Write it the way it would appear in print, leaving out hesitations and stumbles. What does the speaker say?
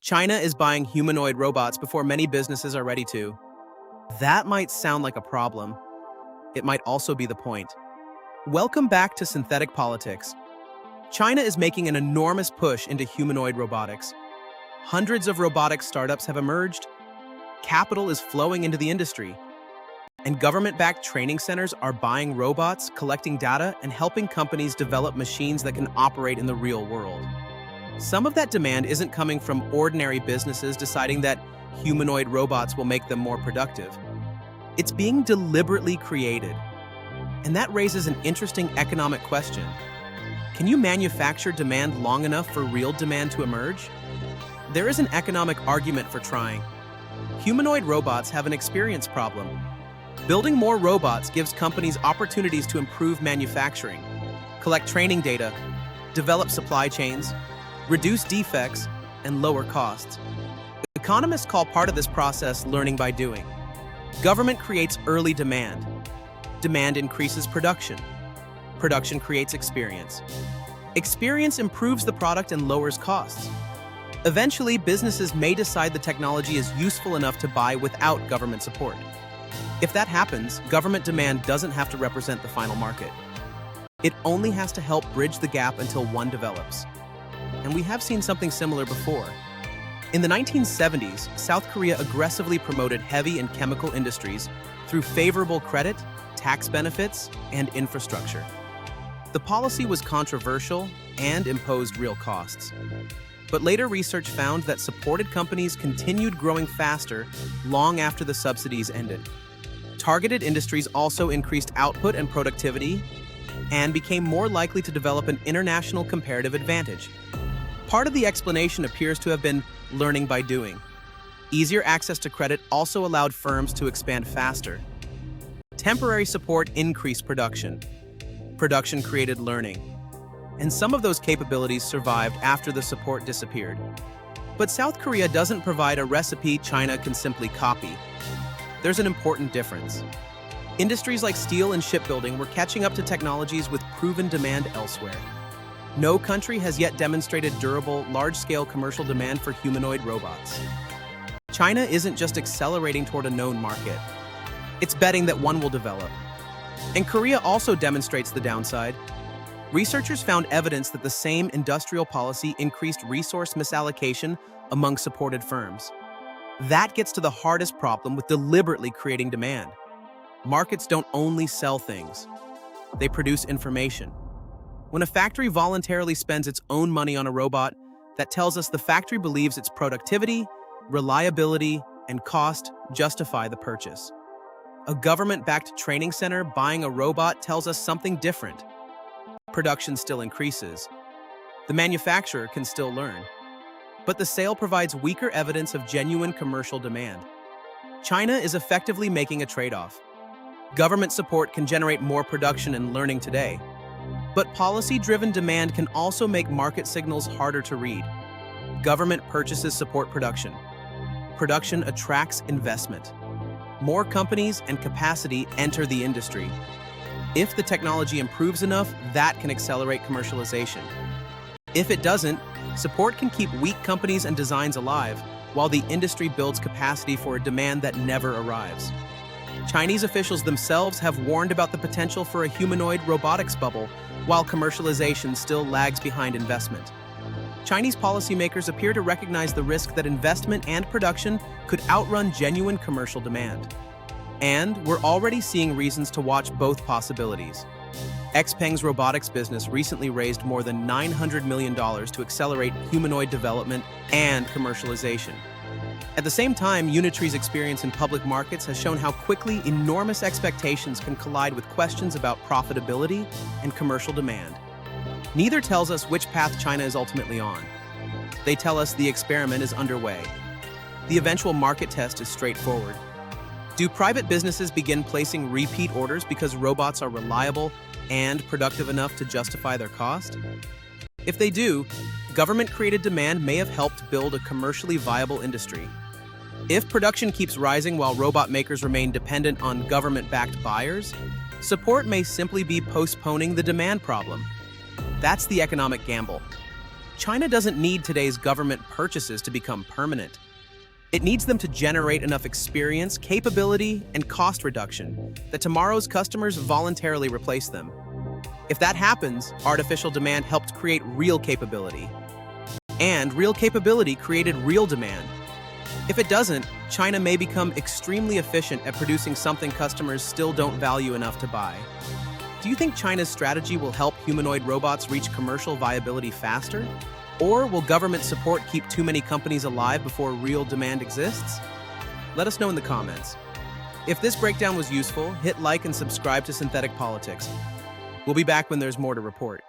China is buying humanoid robots before many businesses are ready to. That might sound like a problem. It might also be the point. Welcome back to Synthetic Politics. China is making an enormous push into humanoid robotics. Hundreds of robotics startups have emerged. Capital is flowing into the industry. And government-backed training centers are buying robots, collecting data, and helping companies develop machines that can operate in the real world. Some of that demand isn't coming from ordinary businesses deciding that humanoid robots will make them more productive. It's being deliberately created. And that raises an interesting economic question. Can you manufacture demand long enough for real demand to emerge? There is an economic argument for trying. Humanoid robots have an experience problem. Building more robots gives companies opportunities to improve manufacturing, collect training data, develop supply chains, reduce defects, and lower costs. Economists call part of this process learning by doing. Government creates early demand. Demand increases production. Production creates experience. Experience improves the product and lowers costs. Eventually, businesses may decide the technology is useful enough to buy without government support. If that happens, government demand doesn't have to represent the final market. It only has to help bridge the gap until one develops. And we have seen something similar before. In the 1970s, South Korea aggressively promoted heavy and chemical industries through favorable credit, tax benefits, and infrastructure. The policy was controversial and imposed real costs. But later research found that supported companies continued growing faster long after the subsidies ended. Targeted industries also increased output and productivity and became more likely to develop an international comparative advantage. Part of the explanation appears to have been learning by doing. Easier access to credit also allowed firms to expand faster. Temporary support increased production. Production created learning. And some of those capabilities survived after the support disappeared. But South Korea doesn't provide a recipe China can simply copy. There's an important difference. Industries like steel and shipbuilding were catching up to technologies with proven demand elsewhere. No country has yet demonstrated durable, large-scale commercial demand for humanoid robots. China isn't just accelerating toward a known market. It's betting that one will develop. And Korea also demonstrates the downside. Researchers found evidence that the same industrial policy increased resource misallocation among supported firms. That gets to the hardest problem with deliberately creating demand. Markets don't only sell things. They produce information. When a factory voluntarily spends its own money on a robot, that tells us the factory believes its productivity, reliability, and cost justify the purchase. A government-backed training center buying a robot tells us something different. Production still increases. The manufacturer can still learn. But the sale provides weaker evidence of genuine commercial demand. China is effectively making a trade-off. Government support can generate more production and learning today. But policy-driven demand can also make market signals harder to read. Government purchases support production. Production attracts investment. More companies and capacity enter the industry. If the technology improves enough, that can accelerate commercialization. If it doesn't, support can keep weak companies and designs alive, while the industry builds capacity for a demand that never arrives. Chinese officials themselves have warned about the potential for a humanoid robotics bubble, while commercialization still lags behind investment. Chinese policymakers appear to recognize the risk that investment and production could outrun genuine commercial demand. And we're already seeing reasons to watch both possibilities. XPeng's robotics business recently raised more than $900 million to accelerate humanoid development and commercialization. At the same time, Unitree's experience in public markets has shown how quickly enormous expectations can collide with questions about profitability and commercial demand. Neither tells us which path China is ultimately on. They tell us the experiment is underway. The eventual market test is straightforward. Do private businesses begin placing repeat orders because robots are reliable and productive enough to justify their cost? If they do, government-created demand may have helped build a commercially viable industry. If production keeps rising while robot makers remain dependent on government-backed buyers, support may simply be postponing the demand problem. That's the economic gamble. China doesn't need today's government purchases to become permanent. It needs them to generate enough experience, capability, and cost reduction that tomorrow's customers voluntarily replace them. If that happens, artificial demand helped create real capability. And real capability created real demand. If it doesn't, China may become extremely efficient at producing something customers still don't value enough to buy. Do you think China's strategy will help humanoid robots reach commercial viability faster? Or will government support keep too many companies alive before real demand exists? Let us know in the comments. If this breakdown was useful, hit like and subscribe to Synthetic Politics. We'll be back when there's more to report.